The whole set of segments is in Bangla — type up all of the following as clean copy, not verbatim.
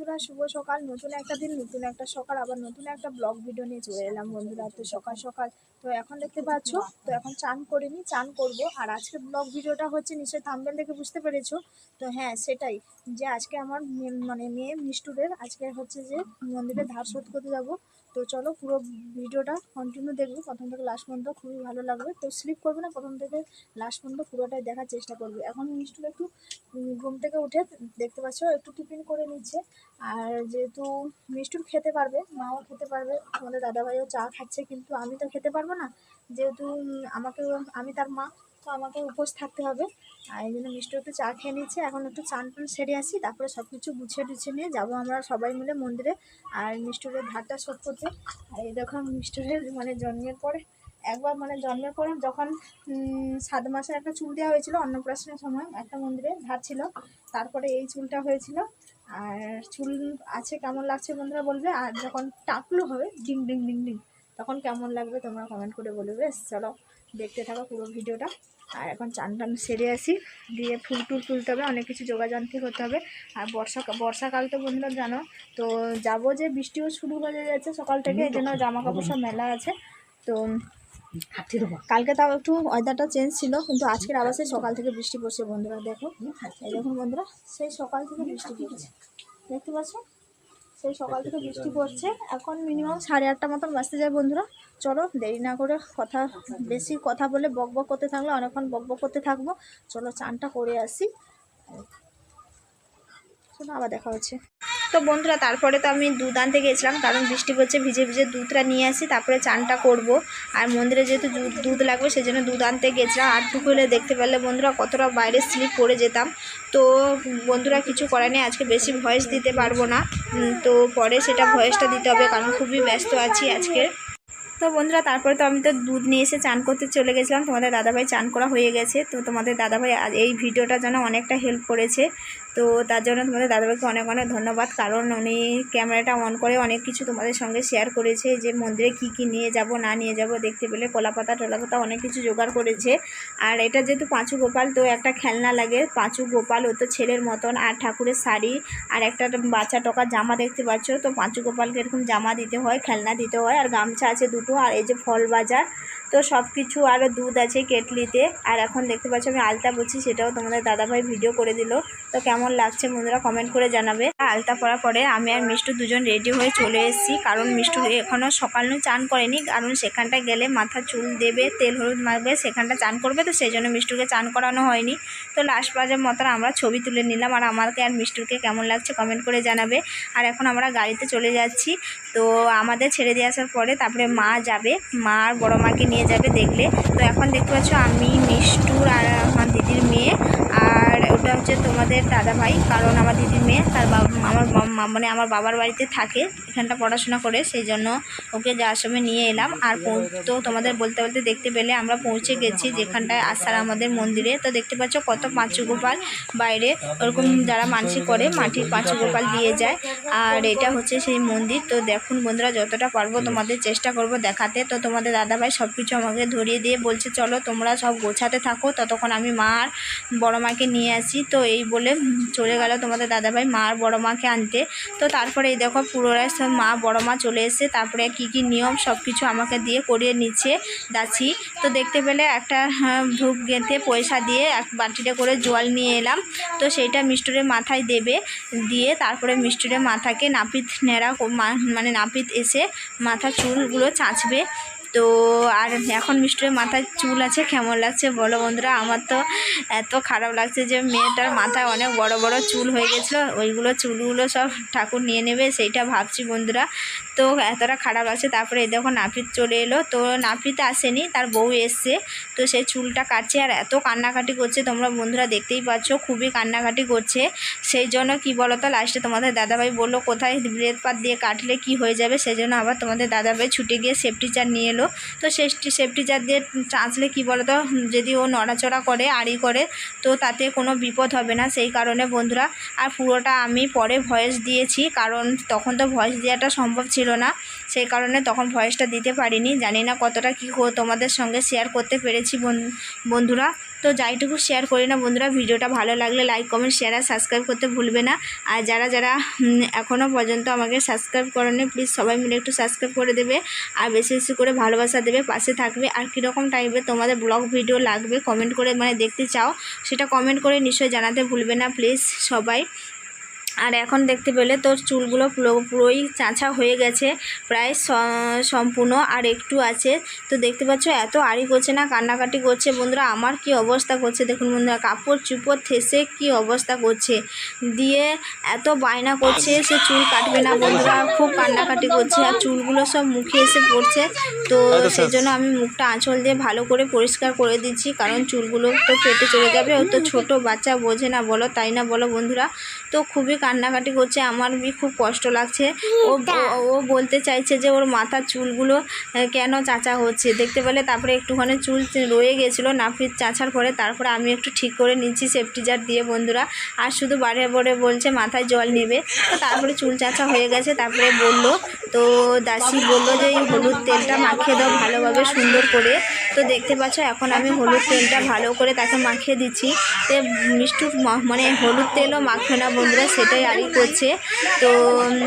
বন্ধুরা, শুভ সকাল। নতুন একটা দিন, নতুন একটা সকাল, আবার নতুন একটা ব্লগ ভিডিও নিয়ে চলে এলাম বন্ধুরা। তো সকাল সকাল তো এখন দেখতে পাচ্ছ, তো এখন চান করিনি, চান করব। আর আজকে ব্লগ ভিডিওটা হচ্ছে নিশ্চয়ই থাম্বনেল দেখে বুঝতে পেরেছো। তো হ্যাঁ, সেটাই যে আজকে আমার মেয়ে মিষ্টুদের আজকে হচ্ছে যে মন্দিরে ধার শোধ করতে যাবো। তো চলো পুরো ভিডিওটা কন্টিনিউ দেখবো, প্রথম থেকে লাস্ট পর্যন্ত, খুবই ভালো লাগবে। তো স্লিপ করবে না, প্রথম থেকে লাস্ট পর্যন্ত পুরোটাই দেখার চেষ্টা করবে। এখন মিষ্টুর একটু ঘুম থেকে উঠে দেখতে পাচ্ছ একটু টিফিন করে নিচ্ছে। আর যেহেতু মিষ্টুর খেতে পারবে, মাও খেতে পারবে, আমাদের দাদাভাইও চা খাচ্ছে, কিন্তু আমি তো খেতে পারবো না, যেহেতু আমি তার মা, তো আমাকে উপোস থাকতে হবে। আর এই জন্য মিষ্টু একটু চা খেয়ে নিচ্ছে। এখন একটু চান টান সেরে আসি, তারপরে সব কিছু গুছিয়ে টুছিয়ে নিয়ে যাবো আমরা সবাই মিলে মন্দিরে আর মিষ্টুরের ধারটা শোধ করতে। আর এই দেখো মিষ্টুরের জন্মের পরে জন্মের পরে যখন 7 মাসের একটা চুল দেওয়া হয়েছিল অন্নপ্রাশনের সময়, একটা মন্দিরে ধার ছিল, তারপরে এই চুলটা হয়েছিল। আর চুল আছে, কেমন লাগছে বন্ধুরা বলবে। আর যখন টাকলু হবে ডিং ডিং ডিং ডিং, তখন কেমন লাগবে তোমরা কমেন্ট করে বলবে। বেশ চলো দেখতে থাকো পুরো ভিডিওটা। আর এখন চান টান সেরে আসি, দিয়ে ফুল টুল তুলতে হবে, অনেক কিছু যোগাযান্ত্রিক করতে হবে। আর বর্ষাকাল তো বন্ধুরা জানো, তো যাবো যে বৃষ্টিও শুরু হয়ে যাচ্ছে সকাল থেকে, এই জন্য জামা কাপড় সব মেলা আছে। তো কালকে তাও একটু ওয়েদারটা চেঞ্জ ছিল, কিন্তু আজকের আবার সেই সকাল থেকে বৃষ্টি পড়ছে বন্ধুরা। দেখো এই দেখুন বন্ধুরা, সেই সকাল থেকে বৃষ্টি পড়ছে, দেখতে পাচ্ছ, সেই সকাল থেকে বৃষ্টি পড়ছে। এখন মিনিমাম 8:30 মতন বাজতে যায় বন্ধুরা। চলো দেরি না করে, বেশি কথা বলে বকবক করতে থাকলে অনেকক্ষণ বকবক করতে থাকবো। চলো চানটা করে আসি, চলো আবার দেখা হচ্ছে। তো বন্ধুরা তারপরে তো আমি দুধ আনতে গেছিলাম, কারণ বৃষ্টি পড়ছে, ভিজে ভিজে দুধটা নিয়ে আসি, তারপরে চানটা করব। আর মন্দিরে যেহেতু দুধ লাগবে সেই জন্য দুধ আনতে গেছিলাম। আর টুকু হলে দেখতে পারলে বন্ধুরা কতটা বাইরে স্লিপ করে যেতাম। তো বন্ধুরা কিছু করার নেই, আজকে বেশি ভয়েস দিতে পারবো না, তো পরে সেটা ভয়েসটা দিতে হবে, কারণ খুবই ব্যস্ত আছি আজকে। তো বন্ধুরা তারপরে তো আমি তো দুধ নিয়ে এসে চান করতে চলে গেছিলাম। তোমাদের দাদাভাই চান করা হয়ে গেছে। তো তোমাদের দাদাভাই এই ভিডিওটার জন্য অনেকটা হেল্প করেছে, তো তার জন্য তোমাদের দাদাভাইকে অনেক অনেক ধন্যবাদ, কারণ উনি ক্যামেরাটা অন করে অনেক কিছু তোমাদের সঙ্গে শেয়ার করেছে, যে মন্দিরে কি কি নিয়ে যাব না নিয়ে যাব দেখতে পেলে, কলাপাতা টলাপাতা অনেক কিছু জোগাড় করেছে। আর এটা যেহেতু পাঁচু গোপাল, তো একটা খেলনা লাগে পাঁচু গোপাল, ও তো ছেলের মতন, আর ঠাকুরের শাড়ি, আর একটা বাচ্চা টকা জামা দেখতে পাচ্ছ। তো পাঁচু গোপালকে এরকম জামা দিতে হয়, খেলনা দিতে হয়, আর গামছা আছে দুটো, আর এই যে ফল বাজার, তো সব কিছু, আরও দুধ আছে কেটলিতে। আর এখন দেখতে পাচ্ছ আমি আলতা পরছি, সেটাও তোমাদের দাদাভাই ভিডিও করে দিল। তো কেমন লাগছে বন্ধুরা কমেন্ট করে জানাবে। আলতা পরার পরে আমি আর মিষ্টু দুজন রেডি হয়ে চলে এসেছি, কারণ মিষ্টু এখনও সকাল চান করেনি, কারণ সেখানটায় গেলে মাথা চুল দেবে, তেল হলুদ মাখবে, সেখানটা চান করবে, তো সেই জন্য মিষ্টুকে চান করানো হয়নি। তো লাস্ট বাজের মতন আমরা ছবি তুলে নিলাম। আর আমাকে আর মিষ্টুকে কেমন লাগছে কমেন্ট করে জানাবে। আর এখন আমরা গাড়িতে চলে যাচ্ছি। তো আমাদের ছেড়ে দিয়ে আসার পরে তারপরে মা যাবে, মা আর বড়ো মাকে নিয়ে যাবে দেখলে। তো এখন দেখতে পাচ্ছ আমি, মিষ্টুর আর আমার দিদির মেয়ে, আর ওটা হচ্ছে তোমাদের দাদাভাই, কারণ আমার দিদির মেয়ে তার আমার বাবার বাড়িতে থাকে, এখানটা পড়াশোনা করে, সেই জন্য ওকে যাওয়ার সময় নিয়ে এলাম। আর তো তোমাদের বলতে বলতে দেখতে পেলে আমরা পৌঁছে গেছি যেখানটায় আসার আমাদের মন্দিরে। তো দেখতে পাচ্ছ কত পাঁচু গোপাল বাইরে, ওরকম যারা মানসিক করে মাটির পাঁচু গোপাল দিয়ে যায়। আর এটা হচ্ছে সেই মন্দির। তো দেখুন বন্ধুরা, যতটা পারবো তোমাদের চেষ্টা করব দেখাতে। তো তোমাদের দাদাভাই সব কিছু আমাকে ধরিয়ে দিয়ে বলছে চলো তোমরা সব গোছাতে থাকো, ততক্ষণ আমি মা আর বড়ো মাকে নিয়ে আসি। তো এই বলে চলে গেল তোমাদের দাদাভাই মা আর বড়ো মাকে আনতে। তো তারপরে এই দেখো পুরোটাই সব মা বড়ো মা চলে এসে, তারপরে কি কি নিয়ম সব কিছু আমাকে দিয়ে করিয়ে নিচ্ছে যাচ্ছি। তো দেখতে পেলে একটা ধূপ গেঁথে পয়সা দিয়ে এক বাটিতে করে জল নিয়ে এলাম। তো সেইটা মিষ্টুরের মাথায় দেবে, দিয়ে তারপরে মিষ্টুরের মাথাকে নাপিত নাপিত এসে মাথা চুলগুলো চাঁচবে। তো আর এখন মিষ্টুরের মাথায় চুল আছে, কেমন লাগছে বলো বন্ধুরা। আমার তো এত খারাপ লাগছে যে মেয়েটার মাথায় অনেক বড় বড় চুল হয়ে গেছিলো, ওইগুলো চুলগুলো সব ঠাকুর নিয়ে নেবে সেইটা ভাবছি বন্ধুরা। তো এতটা খারাপ লাগছে। তারপরে এই দেখো নাপিত চলে এলো, তো নাপিত আসেনি, তার বউ এসছে, তো সেই চুলটা কাটছে। আর এত কান্নাকাটি করছে, তোমরা বন্ধুরা দেখতেই পাচ্ছ, খুবই কান্নাকাটি করছে। সেই জন্য কি বলো তো, লাস্টে তোমাদের দাদাভাই বললো কোথায় ব্লেড পাত দিয়ে কাটলে কি হয়ে যাবে, সেই জন্য আবার তোমাদের দাদাভাই ছুটে গিয়ে সেফটি চার নিয়ে এলো। তো সেই সেফটি চার দিয়ে চাঁচলে কী বলো তো, যদি ও নড়াচড়া করে আড়ি করে, তো তাতে কোনো বিপদ হবে না, সেই কারণে বন্ধুরা। আর পুরোটা আমি পরে ভয়েস দিয়েছি, কারণ তখন তো ভয়েস দেওয়াটা সম্ভব ছিল না, সেই কারণে তখন ভয়েসটা দিতে পারিনি। জানি না কতটা কী তোমাদের সঙ্গে শেয়ার করতে পেরেছি বন্ধুরা। তো যাইটুকু শেয়ার করি না বন্ধুরা। ভিডিওটা ভালো লাগলে লাইক কমেন্ট শেয়ার আর সাবস্ক্রাইব করতে ভুলবে না। আর যারা যারা এখনও পর্যন্ত আমাকে সাবস্ক্রাইব করেনি প্লিজ সবাই মিলে একটু সাবস্ক্রাইব করে দেবে আর বেশি বেশি করে ভালোবাসা দেবে, পাশে থাকবে। আর কীরকম টাইপের তোমাদের ব্লগ ভিডিও লাগবে কমেন্ট করে মানে দেখতে চাও সেটা কমেন্ট করে নিশ্চয়ই জানাতে ভুলবে না প্লিজ সবাই। আর এখন দেখতে পেলে তোর চুলগুলো পুরোই চাঁচা হয়ে গেছে, প্রায় সম্পূর্ণ, আর একটু আছে। তো দেখতে পাচ্ছ এত আড়ি করছে না, কান্নাকাটি করছে বন্ধুরা। আমার কি অবস্থা করছে দেখুন বন্ধুরা, কাপড় চুপড় থেসে কি অবস্থা করছে, দিয়ে এত বায়না করছে সে চুল কাটবে না বন্ধুরা, খুব কান্নাকাটি করছে আর চুলগুলো সব মুখে এসে পড়ছে। তো সেই জন্য আমি মুখটা আঁচল দিয়ে ভালো করে পরিষ্কার করে দিচ্ছি, কারণ চুলগুলো তো কেটে চলে যাবে। ও তো ছোটো বাচ্চা, বোঝে না বলো, তাই না বলো বন্ধুরা। তো খুবই কান্নাকাটি করছে, আমার খুব কষ্ট লাগছে। ও বলতে চাইছে যে ওর মাথার চুলগুলো কেন চাঁচা হচ্ছে। দেখতে পেলে তারপরে একটুখানি চুল রয়ে গেছিলো নাপিত চাঁচার পরে, তারপরে আমি একটু ঠিক করে নিচ্ছি সেফটি জার দিয়ে বন্ধুরা। আর শুধু বারে বারে বলছে মাথায় জল নেবে। তো তারপরে চুল চাঁচা হয়ে গেছে, তারপরে বললো, তো দাসী বললো যে এই হলুদ তেলটা মাখিয়ে দাও ভালোভাবে সুন্দর করে। তো দেখতে পাচ্ছ এখন আমি হলুদ তেলটা ভালো করে তাকে মাখিয়ে দিচ্ছি। তো মিষ্টু মানে হলুদ তেলও মাখবে না বন্ধুরা, সেটাই আড়ি করছে। তো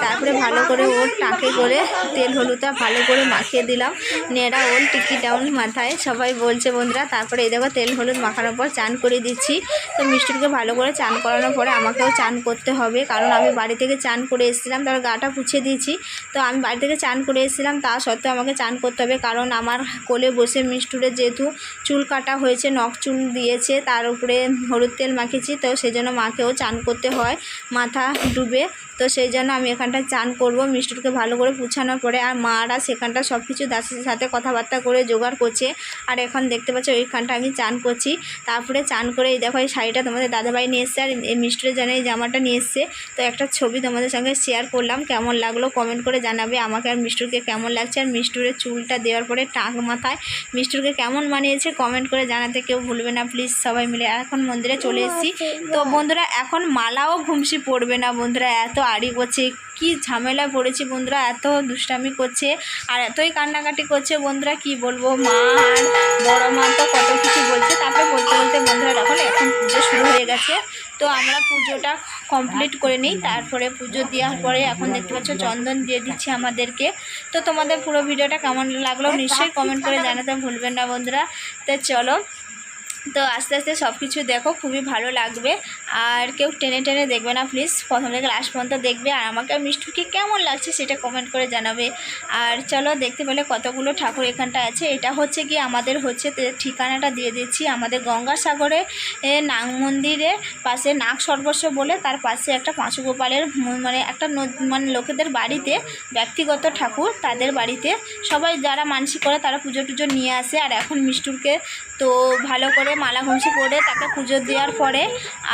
তারপরে ভালো করে ওর টাকে করে তেল হলুদটা ভালো করে মাখিয়ে দিলাম, নেড়া ওল টিকি ডাউন মাথায় সবাই বলছে বন্ধুরা। তারপরে এই দেখো তেল হলুদ মাখানোর পর চান করে দিচ্ছি। তো মিষ্টুকে ভালো করে চান করানোর পরে আমাকেও চান করতে হবে, কারণ আমি বাড়ি থেকে চান করে এসেছিলাম, তারপর গাটা পুছিয়ে দিয়েছি। তো আমি বাড়ি থেকে চান করে এসেছিলাম, তা সত্ত্বেও আমাকে চান করতে হবে, কারণ আমার কোলে বসে মিষ্টুরে যেহেতু চুল কাটা হয়েছে, নখ চুল দিয়েছে, তার উপরে হলুদ তেল মাখিয়েছি, তো সেই জন্য মাকেও চান করতে হয় মাথা ডুবে। তো সেই জন্য আমি এখানটায় চান করব মিষ্টুরকে ভালো করে পুছানোর পরে। আর মারা সেখানটা সব কিছু দাসের সাথে কথাবার্তা করে জোগাড় করছে। আর এখন দেখতে পাচ্ছ ওইখানটা আমি চান করছি। তারপরে চান করে এই দেখো এই শাড়িটা তোমাদের দাদাভাই নিয়ে এসছে, আর এই মিষ্টুরের জন্য এই জামাটা নিয়ে এসছে। তো একটা ছবি তোমাদের সঙ্গে শেয়ার করলাম, কেমন লাগলো কমেন্ট করে জানাবে আমাকে আর মিষ্টুরকে কেমন লাগছে। আর মিষ্টুরের চুলটা দেওয়ার পরে টাক মাথায় মিষ্টুরকে কেমন মানিয়েছে কমেন্ট করে জানাতে কেউ ভুলবে না প্লিজ সবাই মিলে। আর এখন মন্দিরে চলে এসেছি। তো বন্ধুরা এখন মালাও ঘুমসি পড়বে না বন্ধুরা, এত আড়ি করছে, কি ঝামেলায় পড়েছি বন্ধুরা, এত দুষ্টামি করছে আর এতই কান্নাকাটি করছে বন্ধুরা, কি বলবো। মা আর বড় মা তো কত কিছু বলছে, তারপরে বলতে বলতে বন্ধুরা এখন পুজো শুরু হয়ে গেছে। তো আমরা পুজোটা কমপ্লিট করে নিই, তারপরে পুজো দেওয়ার পরে এখন দেখতে পাচ্ছ চন্দন দিয়ে দিচ্ছি আমাদেরকে। তো তোমাদের পুরো ভিডিওটা কেমন লাগলো নিশ্চয়ই কমেন্ট করে জানাতে ভুলবেন না বন্ধুরা। তো চলো, তো আস্তে আস্তে সব কিছু দেখো, খুবই ভালো লাগবে। আর কেউ টেনে টেনে দেখবে না প্লিজ, প্রথম থেকে লাস্ট পর্যন্ত দেখবে। আর আমাকে মিষ্টুকে কেমন লাগছে সেটা কমেন্ট করে জানাবে। আর চলো, দেখতে পেলে কতগুলো ঠাকুর এখানটা আছে। এটা হচ্ছে কি আমাদের হচ্ছে ঠিকানাটা দিয়ে দিচ্ছি, আমাদের গঙ্গাসাগরে নাগ মন্দিরের পাশে নাগ সর্বস্ব বলে, তার পাশে একটা পাঁচুগোপালের মানে একটা মানে লোকেদের বাড়িতে, ব্যক্তিগত ঠাকুর, তাদের বাড়িতে সবাই যারা মানসিক করে তারা পুজো টুজো নিয়ে আসে। আর এখন মিষ্টুরকে তো ভালো করে মালা ঘুমসি করে তাকে পুজো দেওয়ার পরে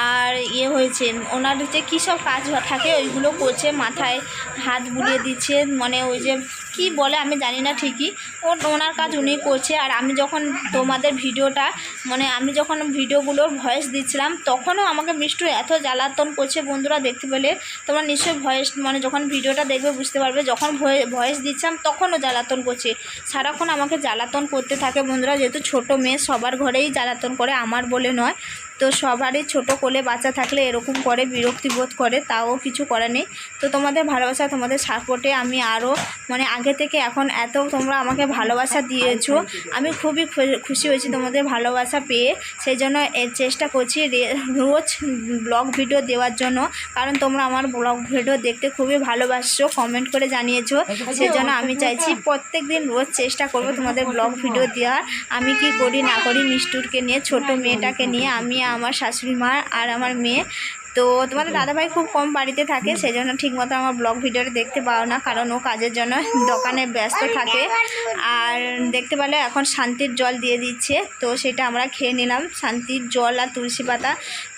আর হয়েছে ওনার যে কী সব কাজ থাকে ওইগুলো করছে, মাথায় হাত বুলিয়ে দিচ্ছে, মানে ওই যে কি বলে আমি জানি না ঠিকই, ওনার কাজ উনি করছে। আর আমি যখন তোমাদের ভিডিওটা মানে আমি যখন ভিডিওগুলোর ভয়েস দিচ্ছিলাম তখনও আমাকে মিষ্টু এত জ্বালাতন করছে বন্ধুরা, দেখতে পেলে তোমরা নিশ্চয়ই ভয়েস মানে যখন ভিডিওটা দেখবে বুঝতে পারবে। যখন ভয়েস দিচ্ছিলাম তখনও জ্বালাতন করছে, সারাক্ষণ আমাকে জ্বালাতন করতে থাকে বন্ধুরা। যেহেতু ছোটো মেয়ে সবার ঘরেই জ্বালাতন করে, আমার বলে নয়, তো সবারই ছোট কোলে বাচ্চা থাকলে এরকম করে, বিরক্তি বোধ করে, তাও কিছু করে নেই। তো তোমাদের ভালোবাসা তোমাদের সাপোর্টে আমি আরও মানে আগে থেকে এখন এত তোমরা আমাকে ভালোবাসা দিয়েছো, আমি খুবই খুশি হয়েছি তোমাদের ভালোবাসা পেয়ে। সেই জন্য চেষ্টা করছি রোজ ব্লগ ভিডিও দেওয়ার জন্য, কারণ তোমরা আমার ব্লগ ভিডিও দেখতে খুবই ভালোবাসছো, কমেন্ট করে জানিয়েছো। সেই জন্য আমি চাইছি প্রত্যেক দিন রোজ চেষ্টা করবো তোমাদের ব্লগ ভিডিও দেওয়ার। আমি কি করি না করি মিষ্টুরকে নিয়ে, ছোট মেয়েটাকে নিয়ে, আমি আমার শাশুড়ি মা আর আমার মেয়ে। তো তোমাদের দাদাভাই খুব কম বাড়িতে থাকে, সেই জন্য ঠিকমতো আমার ব্লগ ভিডিওটা দেখতে পাও না, কারণ ও কাজের জন্য দোকানে ব্যস্ত থাকে। আর দেখতে পেলে এখন শান্তির জল দিয়ে দিচ্ছে, তো সেটা আমরা খেয়ে নিলাম, শান্তির জল আর তুলসী পাতা।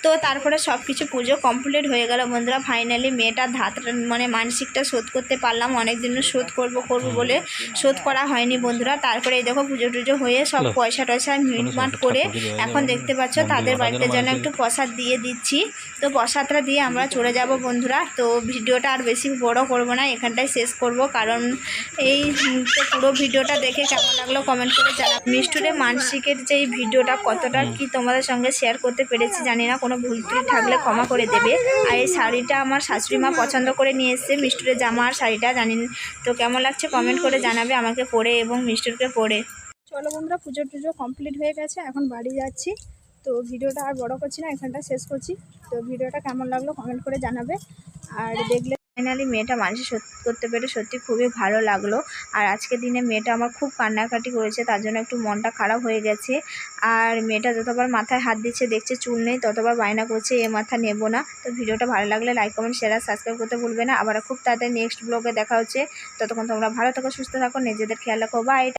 তো তো তারপরে সব কিছু পুজো কমপ্লিট হয়ে গেল বন্ধুরা। ফাইনালি মেয়েটার ধাতটা মানে মানসিকটা শোধ করতে পারলাম, অনেক দিন শোধ করবো বলে শোধ করা হয়নি বন্ধুরা। তারপরে এই দেখো পুজো টুজো হয়ে সব পয়সা টয়সা মিটমাট করে এখন দেখতে পাচ্ছ তাদের বাড়িতে যেন একটু প্রসাদ দিয়ে দিচ্ছি। তো প্রসাদটা দিয়ে আমরা চলে যাব বন্ধুরা। তো ভিডিওটা আর বেশি বড় করব না, এখানটাই শেষ করব, কারণ এই তো পুরো ভিডিওটা দেখে কেমন লাগলো কমেন্ট করে জানাও। মিষ্টুরে মানসিকের যে এই ভিডিওটা কতটা কি তোমাদের সঙ্গে শেয়ার করতে পেরেছি জানি না, কোনো ভুল ত্রুটি থাকলে ক্ষমা করে দেবে। আর এই শাড়িটা আমার শাশুড়ি মা পছন্দ করে নিয়ে এসছে, মিষ্টুরের জামা আর শাড়িটা জানি তো কেমন লাগছে কমেন্ট করে জানাবে আমাকে পরে এবং মিষ্টুরকে পরে। চলো বন্ধুরা, পুজো টুজো কমপ্লিট হয়ে গেছে, এখন বাড়ি যাচ্ছি। তো ভিডিওটা আর বড় করছি না, এখানটা শেষ করছি। তো ভিডিওটা কেমন লাগলো কমেন্ট করে জানাবে। আর দেখলে ফাইনালি মেয়েটা মানুষ করতে পেরে সত্যি খুবই ভালো লাগলো। আর আজকের দিনে মেয়েটা আমার খুব কান্নাকাটি করেছে, তার জন্য একটু মনটা খারাপ হয়ে গেছে। আর মেয়েটা যতবার মাথায় হাত দিচ্ছে দেখছে চুল নেই, ততবার বায়না করছে এ মাথা নেব না। তো ভিডিওটা ভালো লাগলে লাইক কমেন্ট শেয়ার আর সাবস্ক্রাইব করতে ভুলবে না। আবার খুব তাড়াতাড়ি নেক্সট ব্লগে দেখা হচ্ছে। ততক্ষণ তোমরা ভালো থাকো, সুস্থ থাকো, নিজেদের খেয়াল রাখো। বাই।